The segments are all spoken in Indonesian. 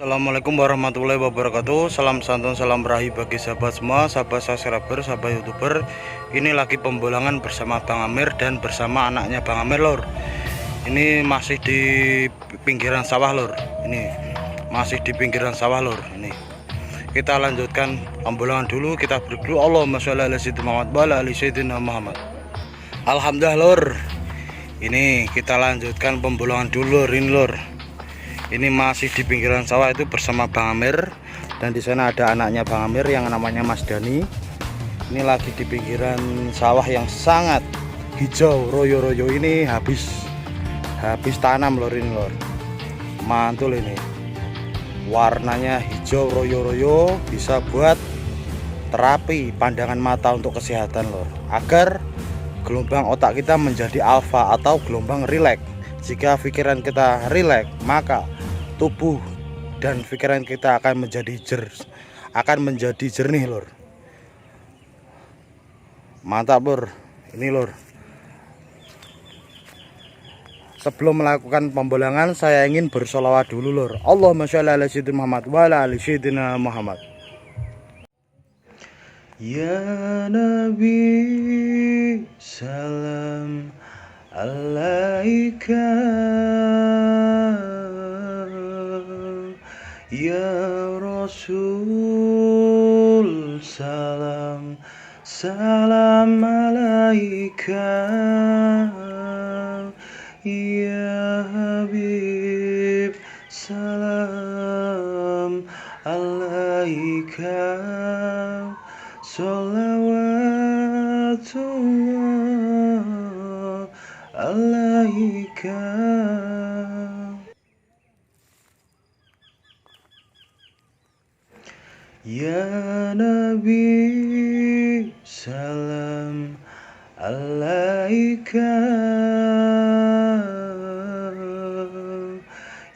Assalamualaikum warahmatullahi wabarakatuh. Salam santun, salam rahi bagi sahabat semua, sahabat subscriber, sahabat youtuber. Ini lagi pembolangan bersama Bang Amir dan bersama anaknya Bang Amir, lor. Ini masih di pinggiran sawah, lor. Ini masih di pinggiran sawah, lor. Ini kita lanjutkan pembolangan dulu. Kita berdoa, Allahumma sholli ala sayyidina Muhammad wa ala ali sayyidina Muhammad. Alhamdulillah, lor. Ini kita lanjutkan pembolangan dulu, lor. Ini, lor. Ini masih di pinggiran sawah itu bersama Bang Amir, dan di sana ada anaknya Bang Amir yang namanya Mas Dani. Ini lagi di pinggiran sawah yang sangat hijau royo-royo. Ini habis tanam, lor. Ini, lor, mantul ini, warnanya hijau royo-royo, bisa buat terapi pandangan mata untuk kesehatan, lor, agar gelombang otak kita menjadi alfa atau gelombang rileks. Jika pikiran kita rileks, maka tubuh dan pikiran kita akan menjadi jernih, lor. Mantap, lor. Ini, lor. Sebelum melakukan pembolangan, saya ingin bersolawat dulu, lor. Allahumma sholli ala sayyidina Muhammad wa ala ali sayyidina Muhammad. Ya Nabi, salam alaika, ya Rasul, salam alaika, ya Habib, salam alaika, sholawatullah alaika. Ya Nabi, salam alaika,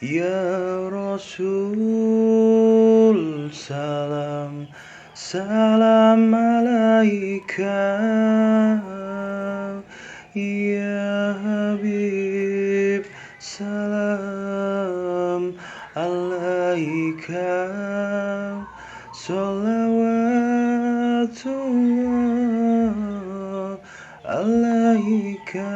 ya Rasul, salam alaika, ya Habib, salam alaika, sholawatullah alaika.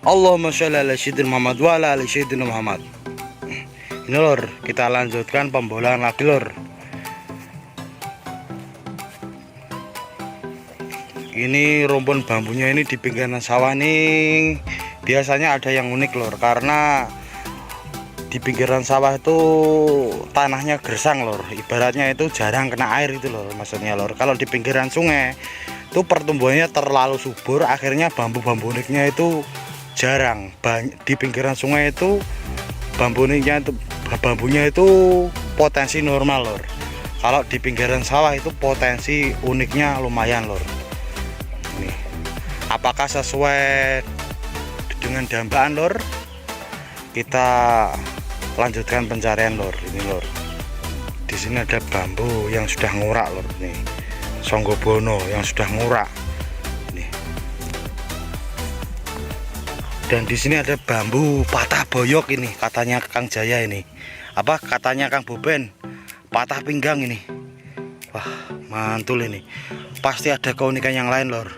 Allahumma sholli ala sayyidina Muhammad wa ala ali sayyidina Muhammad. Ini, lor, kita lanjutkan pembolangan lagi, lor. Ini rumpun bambunya ini di pinggiran sawah nih. Biasanya ada yang unik, lor, karena di pinggiran sawah itu tanahnya gersang, lor. Ibaratnya itu jarang kena air itu, lor, maksudnya, lor. Kalau di pinggiran sungai itu pertumbuhannya terlalu subur, akhirnya bambu-bambu uniknya itu jarang. Di pinggiran sungai itu bambunya itu potensi normal, lor. Kalau di pinggiran sawah itu potensi uniknya lumayan, lor. Ini apakah sesuai dengan dambaan, lor? Kita lanjutkan pencarian, lor. Ini, lor, di sini ada bambu yang sudah ngurak, lor. Nih, Songgobono yang sudah ngurak. Dan di sini ada bambu patah boyok ini, katanya Kang Jaya ini. Apa katanya Kang Boben? Patah pinggang ini. Wah, mantul ini. Pasti ada keunikan yang lain, lor.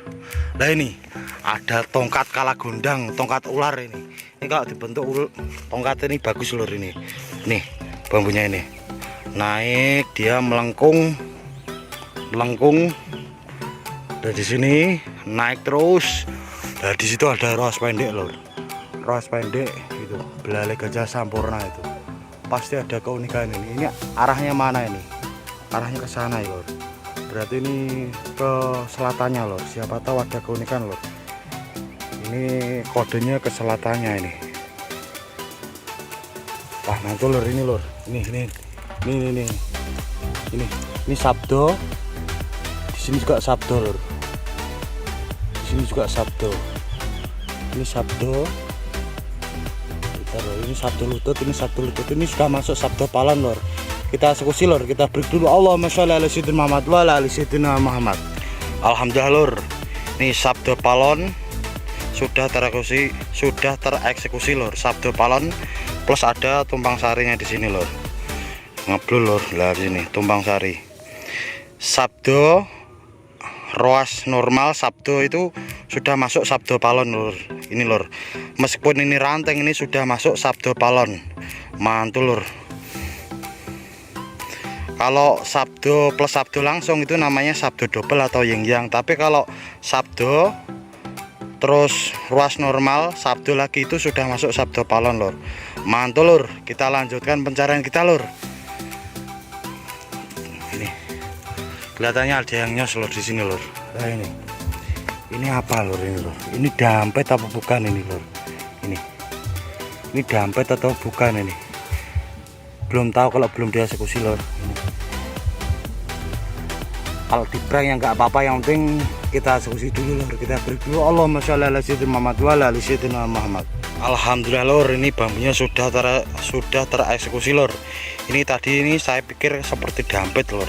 Nah, ini ada tongkat kalagundang, tongkat ular ini. Ini kalau dibentuk tongkat ini bagus, lor, ini. Nih, bambunya ini. Naik, dia melengkung. Dan di sini naik terus. Nah, di situ ada ros pendek, lor. Ros pendek itu belalai gajah sampurna itu. Pasti ada keunikan ini. Ini arahnya mana ini? Arahnya ke sana, ya, lor. Berarti ini ke selatannya, lor. Siapa tahu ada keunikan, lor. Ini kodenya ke selatannya ini. Wah, mantul, lor, ini, lor. Ini sabdo. Di sini juga sabdo, lor. Ini juga sabdo. Ini sabdo. Ini sabdo lutut, ini sudah masuk sabdo palon, lor. kita eksekusi lor. Kita break dulu. Allahumma sholli ala sayyidina Muhammad wa ala ali sayyidina Muhammad. Alhamdulillah lor, ini sabdo palon sudah tereksekusi lor. Sabdo palon plus ada tumpang sarinya di sini lor. Ngeblul lor, lah sini tumpang sari. Sabdo roas normal, sabdo itu sudah masuk sabdo palon lor. Ini lor, meskipun ini ranting, ini sudah masuk sabdo palon. Mantul lor. Kalau sabdo plus sabdo langsung itu namanya sabdo double atau yin yang. Tapi kalau sabdo terus ruas normal, sabdo lagi, itu sudah masuk sabdo palon lor. Mantul lor. Kita lanjutkan pencarian kita lor. Ini kelihatannya ada yang nyos lor di sini lor. Nah ini apa lor ini lor? Ini dampet apa bukan ini lor? Ini dampet atau bukan ini? Belum tahu kalau belum dieksekusi lor. Kalau di prank ya nggak apa-apa, yang penting kita eksekusi dulu lor. Kita beri dulu. Allahumma sholli ala sayyidina Muhammad wa ala ali sayyidina Muhammad. Alhamdulillah lor, ini bambunya sudah tereksekusi lor. Ini tadi ini saya pikir seperti dampet lor.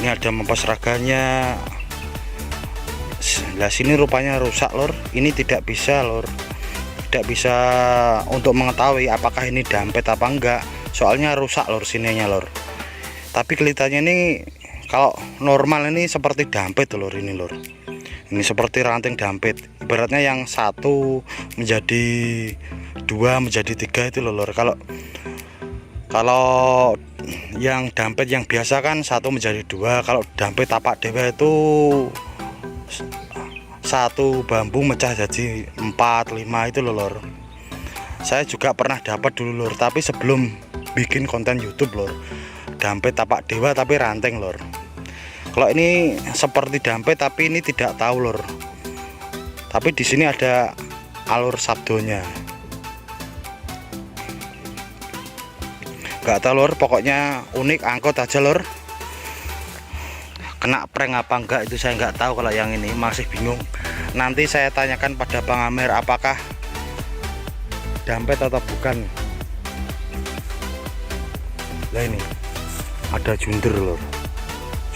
Ini ada mempas raganya. Nah sini rupanya rusak lor. Ini tidak bisa lor. Tidak bisa untuk mengetahui apakah ini dampet apa enggak. Soalnya rusak lor sininya lor. Tapi kelihatannya ini kalau normal ini seperti dampet lor ini lor. Ini seperti ranting dampet. Ibaratnya yang satu menjadi dua menjadi tiga itu lor. Kalau yang dampet yang biasa kan satu menjadi dua. Kalau dampet tapak dewa itu satu bambu mecah jadi 4, 5 itu lor. Saya juga pernah dapat dulu lor, tapi sebelum bikin konten YouTube lor. Dampet tapak dewa tapi ranting lor. Kalau ini seperti dampet tapi ini tidak tahu lor. Tapi di sini ada alur sabdonya. Gak tahu lor, pokoknya unik, angkot aja lor. Kena prank apa enggak itu saya nggak tahu. Kalau yang ini masih bingung. Nanti saya tanyakan pada Bang Amir apakah dampet atau bukan. Lah ini ada junder lor.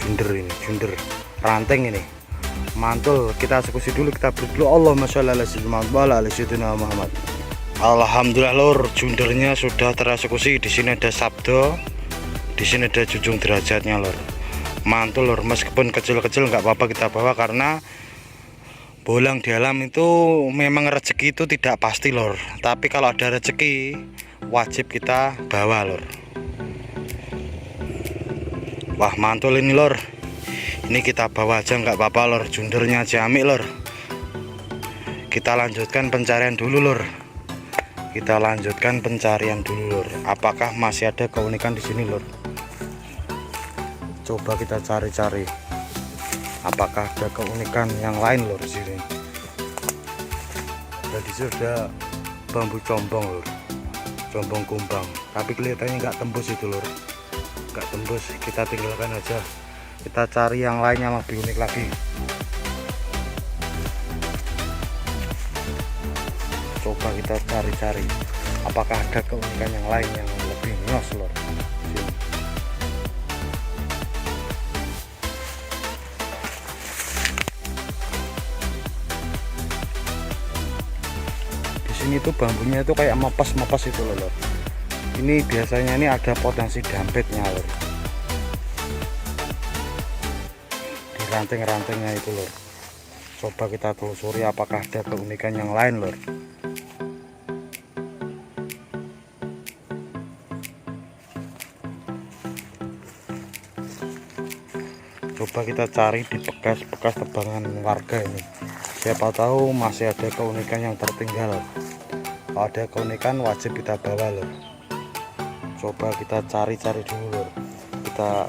Junder ranting ini. Mantul, kita eksekusi dulu, kita beri dulu. Allahumma sholli ala sayyidina Muhammad. Alhamdulillah lor, jundernya sudah tereksekusi. Di sini ada sabdo, di sini ada junjung derajatnya lor. Mantul lor, meskipun kecil-kecil nggak apa-apa kita bawa, karena bolang di alam itu memang rezeki itu tidak pasti lor. Tapi kalau ada rezeki wajib kita bawa lor. Wah mantul ini lor. Ini kita bawa aja nggak apa-apa lor, jundernya jamik lor. Kita lanjutkan pencarian dulu lor. Kita lanjutkan pencarian dulu lor. Apakah masih ada keunikan di sini lor? Coba kita cari-cari. Apakah ada keunikan yang lain lor di sini? Jadi sudah bambu combong lor, combong kumbang. Tapi kelihatannya nggak tembus itu lor. Nggak tembus, kita tinggalkan aja. Kita cari yang lain yang lebih unik lagi. Coba kita cari-cari apakah ada keunikan yang lain yang lebih nyos lor. Di sini tuh bambunya itu kayak mepas itu lor. Ini biasanya ini ada potensi dampetnya lor. Di ranting-rantingnya itu lor. Coba kita telusuri apakah ada keunikan yang lain lor. Coba kita cari di bekas-bekas tebangan warga ini. Siapa tahu masih ada keunikan yang tertinggal. Kalau ada keunikan wajib kita bawa lor. Coba kita cari-cari dulu lor. Kita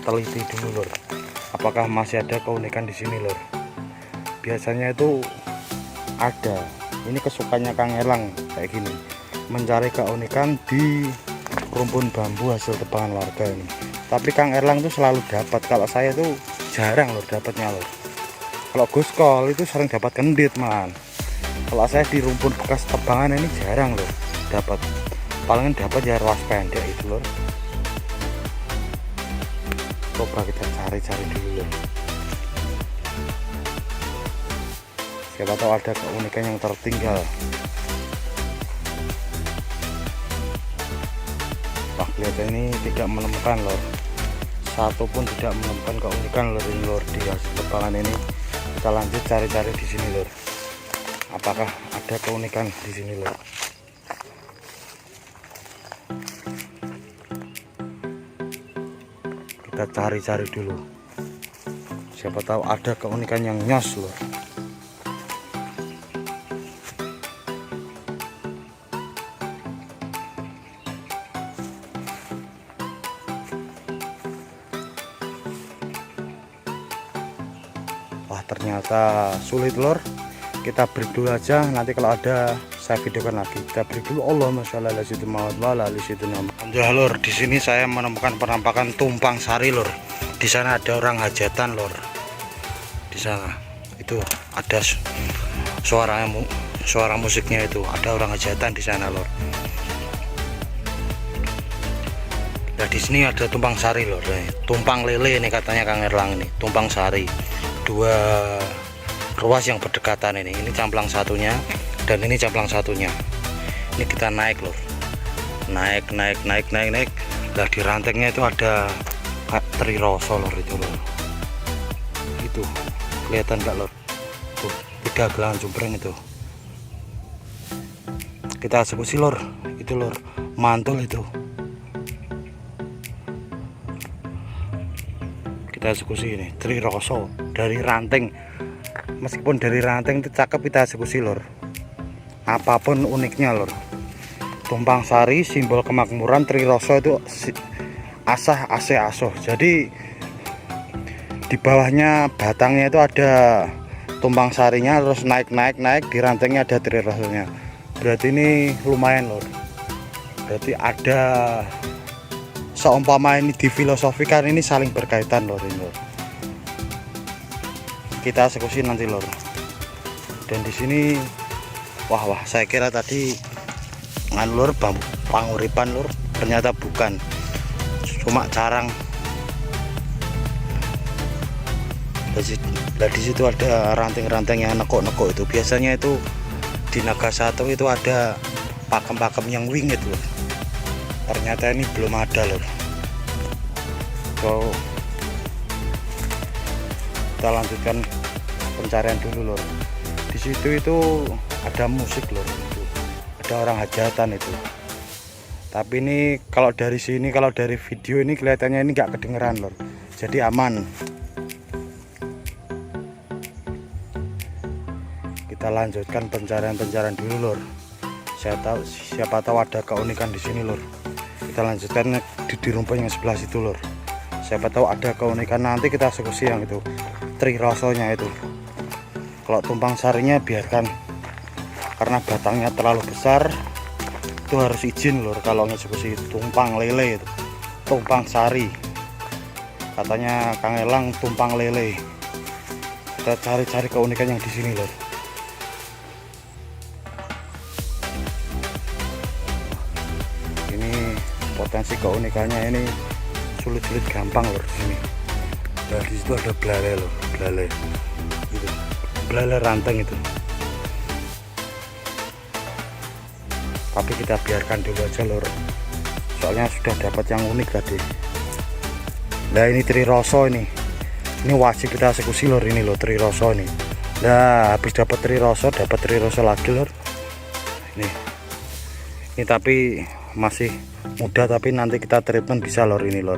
teliti dulu lor. Apakah masih ada keunikan di sini lor? Biasanya itu ada. Ini kesukaannya Kang Erlang kayak gini. Mencari keunikan di rumpun bambu hasil tebangan warga ini. Tapi Kang Erlang tuh selalu dapat. Kalau saya tuh jarang lor dapatnya lor. Kalau Guskol itu sering dapat kendit malahan. Kalau saya di rumpun bekas tebangan ini jarang lor dapat. Paling dapat ya ruas pendek itu lor. Coba kita cari-cari dulu lor. Siapa tahu ada keunikan yang tertinggal. Wah, kelihatan ini tidak menemukan lor. Satu pun tidak menemukan keunikan lor ini lor di hasil tebangan ini. Kita lanjut cari-cari di sini lor. Apakah ada keunikan di sini lor? Kita cari-cari dulu. Siapa tahu ada keunikan yang nyos lor. Wah, ternyata sulit lor. Kita break dulu aja, nanti kalau ada saya videokan lagi. Kita break dulu. Allahumma sholli ala sayyidina Muhammad wa ala ali sayyidina Muhammad. Alhamdulillah lor, di sini saya menemukan penampakan tumpang sari lor. Di sana ada orang hajatan lor. Di sana itu ada suara musiknya, itu ada orang hajatan di sana lor. Nah, di sini ada tumpang sari lor. Tumpang lele ini katanya Kang Erlang ini, tumpang sari. Dua ruas yang berdekatan ini camplang satunya dan ini camplang satunya. Ini kita naik lor, naik. Nah, di rantengnya itu ada teri roso lor, itu lor. Itu kelihatan nggak lor? Tuh 3 gelangan jumpreng itu. Kita eksekusi lor, itu lor, mantul itu. Kita eksekusi ini teri roso dari ranteng. Meskipun dari ranteng itu cakep, kita eksekusi lor. Apapun uniknya lor. Tumpang sari simbol kemakmuran, teri roso itu asah ase asoh. Jadi di bawahnya batangnya itu ada tumpang sarinya, terus naik di rantengnya ada teri rosonya. Berarti ini lumayan lor. Berarti ada, seumpama ini difilosofikan, ini saling berkaitan lor ini lor. Kita eksekusi nanti lor. Dan di sini wah saya kira tadi lur panguripan lur, ternyata bukan, cuma carang. Di situ ada ranting-ranting yang nekuk-nekuk itu. Biasanya itu di Naga Satu itu ada pakem-pakem yang wingit lur. Ternyata ini belum ada lur. So, kita lanjutkan pencarian dulu lor. Di situ itu ada musik lor, ada orang hajatan itu. Tapi ini kalau dari sini, kalau dari video ini kelihatannya ini nggak kedengeran lor, jadi aman. Kita lanjutkan pencarian dulu lor. Siapa tahu ada keunikan di sini lor. Kita lanjutkan di rumpun yang sebelah situ lor. Siapa tahu ada keunikan, nanti kita eksekusi yang itu teri rosonya itu. Kalau tumpang sarinya biarkan, karena batangnya terlalu besar, itu harus izin lur. Kalau eksekusi tumpang lele itu, tumpang sari, katanya Kang Elang tumpang lele. Kita cari-cari keunikan yang di sini lur. Ini potensi keunikannya ini sulit-sulit gampang lur di sini. Nah, di situ ada belale loh, belale itu, belale ranteng itu. Tapi kita biarkan dulu aja lor, soalnya sudah dapat yang unik tadi. Nah, ini teri roso ini wajib kita eksekusi lor, ini lor teri roso ini. Nah, habis dapat teri roso lagi lor. Ini tapi masih muda, tapi nanti kita treatment bisa lor ini lor.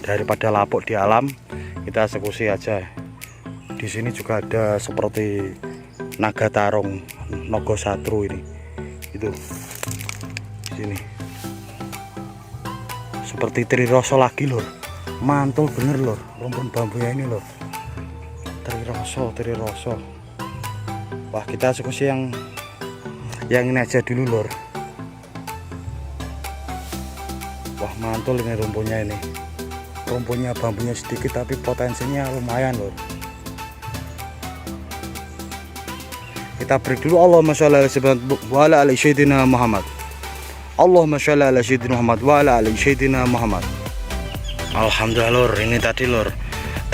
Daripada lapuk di alam, kita eksekusi aja. Di sini juga ada seperti naga tarung, nogo satru ini. Itu di sini seperti teri roso lagi lor. Mantul bener lor, rumpun bambunya ini lor. Teri roso. Wah, kita eksekusi yang ini aja dulu lor. Wah, mantul ini rumpunnya ini. Rumpunnya bambunya sedikit tapi potensinya lumayan lor. Kita break dulu. Allahumma sholli ala sayyidina Muhammad. Allahumma sholli ala sayyidina Muhammad wa ala ali sayyidina Muhammad. Alhamdulillah lor, ini tadi lor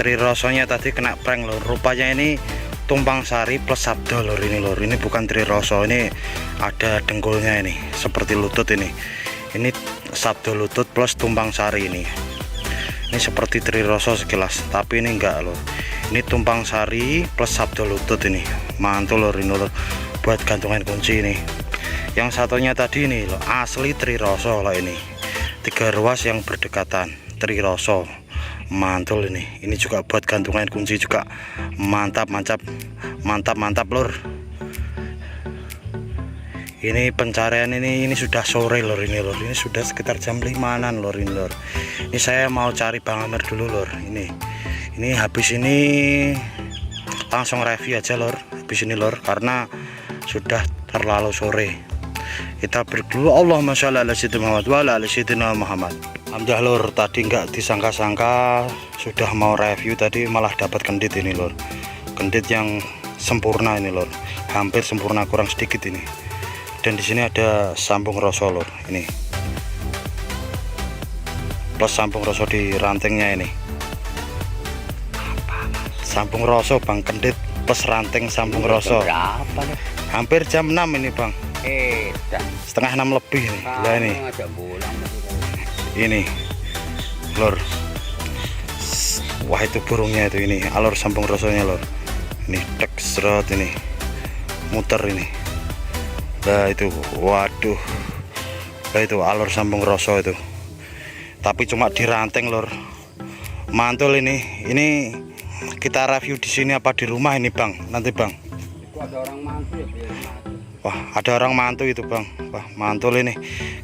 Trirosonya tadi kena prank lor. Rupanya ini tumpang sari plus sabdo lor, ini lor. Ini bukan Triroso, ini ada dengkulnya ini seperti lutut ini. Ini sabdo lutut plus tumpang sari ini. Ini seperti Triroso sekilas, tapi ini enggak lor. Ini tumpang sari plus sabdo lutut ini. Mantul lor ini lor. Buat gantungan kunci ini. Yang satunya tadi ini lor, asli Triroso loh ini. 3 ruas yang berdekatan. Triroso mantul ini juga buat gantungan kunci juga mantap lor. Ini pencarian ini sudah sore lor, ini sudah sekitar jam 5-an lor ini lor. Ini saya mau cari Bang Amir dulu lor. Ini habis ini langsung review aja lor habis ini lor, karena sudah terlalu sore. Kita berdoa Allahumma sholli ala sayyidina Muhammad wa ala ali sayyidina Muhammad. Alhamdulillah lor, tadi nggak disangka-sangka sudah mau review, tadi malah dapat kendit ini lor. Kendit yang sempurna ini lor, hampir sempurna, kurang sedikit ini. Dan di sini ada sambung roso lor, ini plus sambung roso di rantingnya ini. Sambung roso bang, kendit plus ranting sambung roso. Hampir jam 6 ini bang. Setengah 6 lebih nih. Lah ini lor, wah itu burungnya itu, ini alur sambung rosonya lor. Ini tek serot, ini muter ini. Nah itu, waduh, nah itu alur sambung roso itu, tapi cuma di ranting lor. Mantul ini kita review di sini apa di rumah ini bang nanti bang. Ada orang mantu ya, wah ada orang mantu itu bang. Wah mantul ini.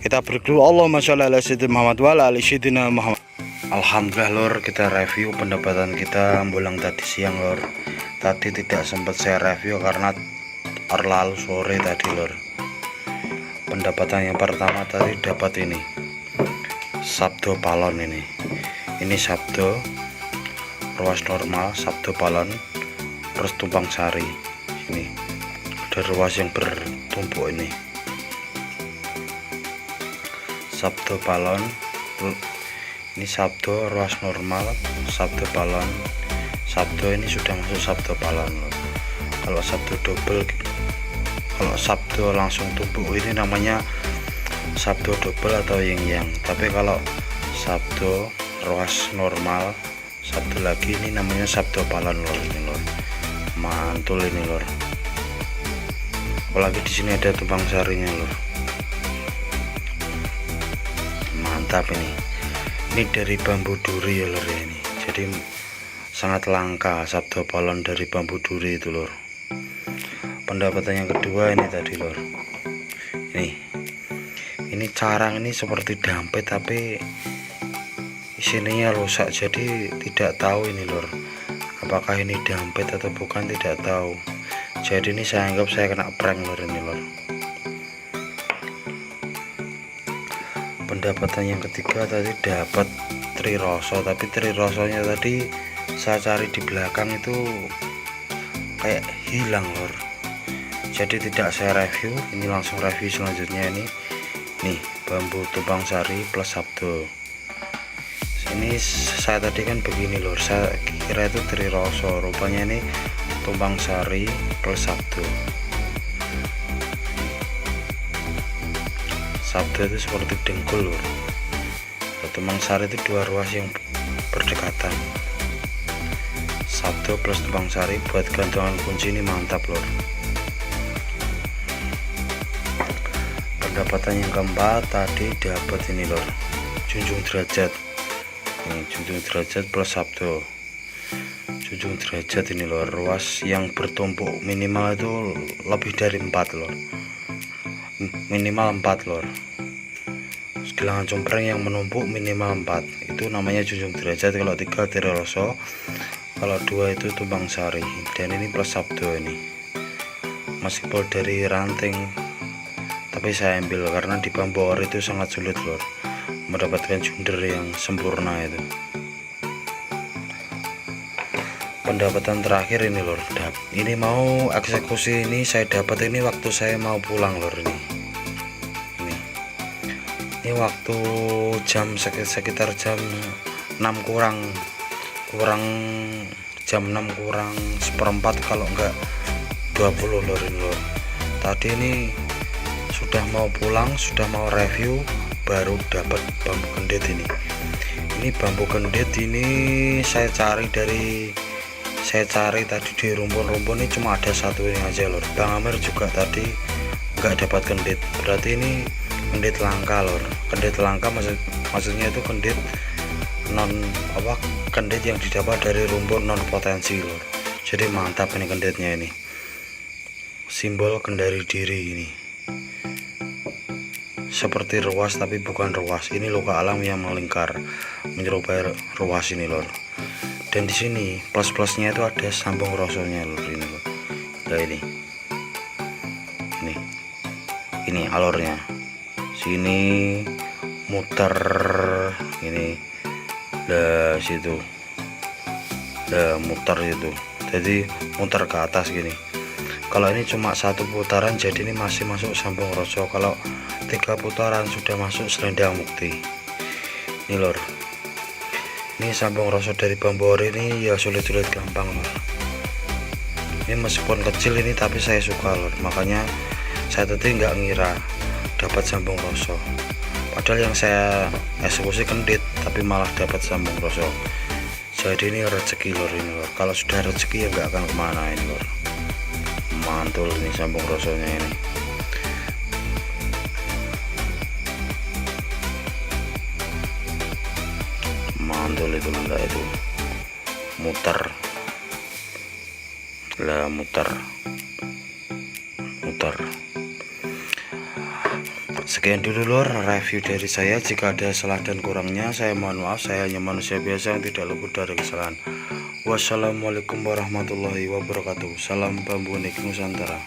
Kita berdoa Allahumma sholli ala sayyidina Muhammad wa ala ali sayyidina Muhammad. Alhamdulillah lor, kita review pendapatan kita bulan tadi siang lor. Tadi tidak sempat saya review karena terlalu sore tadi lor. Pendapatan yang pertama tadi dapat ini sabdo palon ini. Ini sabdo ruas normal, sabdo palon terus tumpang sari. Ini ada ruas yang bertumpuk ini. Sabdo palon, ini sabdo ruas normal, sabdo palon. Sabdo ini sudah masuk sabdo palon loh. Kalau sabdo double, kalau sabdo langsung tumpuk ini namanya sabdo double atau yin-yang. Tapi kalau sabdo ruas normal, sabdo lagi, ini namanya sabdo palon lor. Ini lor, mantul ini lor. Apalagi di sini ada tumpang sarinya lor. Mantap ini dari bambu duri ya lor ya ini. Jadi sangat langka sabdo palon dari bambu duri itu lor. Pendapatan yang kedua ini tadi lor. Ini carang ini seperti dampet tapi sininya rusak, jadi tidak tahu ini lor. Apakah ini dampet atau bukan, tidak tahu. Jadi ini saya anggap saya kena prank lor ini lor. Pendapatan yang ketiga tadi dapat Triroso, tapi Trirosonya tadi saya cari di belakang itu kayak hilang lor. Jadi tidak saya review, ini langsung review selanjutnya ini. Nih bambu tumpang sari plus sabdo. Ini saya tadi kan begini lor, saya kira itu Triroso, rupanya ini tumpang sari plus sabdo. Sabdo itu seperti dengkul lor. Tumpang sari itu 2 ruas yang berdekatan. Sabdo plus tumpang sari buat gantungan kunci ini mantap lor. Pendapatan yang keempat tadi dapat ini lor, junjung derajat. Ini junjung derajat plus sabdo. Junjung derajat ini lor, ruas yang bertumpuk minimal itu lebih dari 4 lor. Minimal 4 lor. Segilangan cumpreng yang menumpuk minimal 4, itu namanya junjung derajat. Kalau 3 Triroso, kalau 2 itu tumpang sari. Dan ini plus sabdo ini. Meskipun dari ranting, tapi saya ambil karena di bambu ori itu sangat sulit lor mendapatkan junder yang sempurna itu. Pendapatan terakhir ini lor, ini mau eksekusi ini saya dapat ini waktu saya mau pulang lor. Ini waktu jam sekitar jam 6 kurang jam 6 kurang seperempat kalau enggak 20 lor ini lor. Tadi ini sudah mau pulang, sudah mau review, baru dapat bambu kendit ini. Ini bambu kendit ini saya cari tadi di rumpun-rumpun ini cuma ada satu ini aja lor. Bang Amir juga tadi nggak dapat kendit, berarti ini kendit langka lor. Kendit langka maksudnya itu kendit kendit yang didapat dari rumpun non potensi lor. Jadi mantap ini kenditnya ini, simbol kendari diri ini, seperti ruas tapi bukan ruas. Ini luka alam yang melingkar menyerupai ruas ini lor. Dan di sini plus-plusnya itu ada sambung rosonya lor ini lor. Nah ini alurnya, sini muter ini, situ muter itu, jadi muter ke atas gini. Kalau ini cuma satu putaran, jadi ini masih masuk sambung roso. Kalau 3 putaran sudah masuk selendang mukti ini lor. Ini sambung roso dari bambu ori ini ya sulit-sulit gampang lor. Ini meskipun kecil ini tapi saya suka lor, makanya saya tadi nggak ngira dapat sambung roso, padahal yang saya eksekusi kendit tapi malah dapat sambung roso. Jadi ini rezeki lor ini lor. Kalau sudah rezeki ya nggak akan kemana ini lor. Mantul ini sambung rosonya ini. Mantul itu enggak itu muter lah, muter. Sekian dulu lor review dari saya. Jika ada salah dan kurangnya saya mohon maaf. Saya hanya manusia biasa yang tidak luput dari kesalahan. Wassalamualaikum warahmatullahi wabarakatuh. Salam bambu unik Nusantara.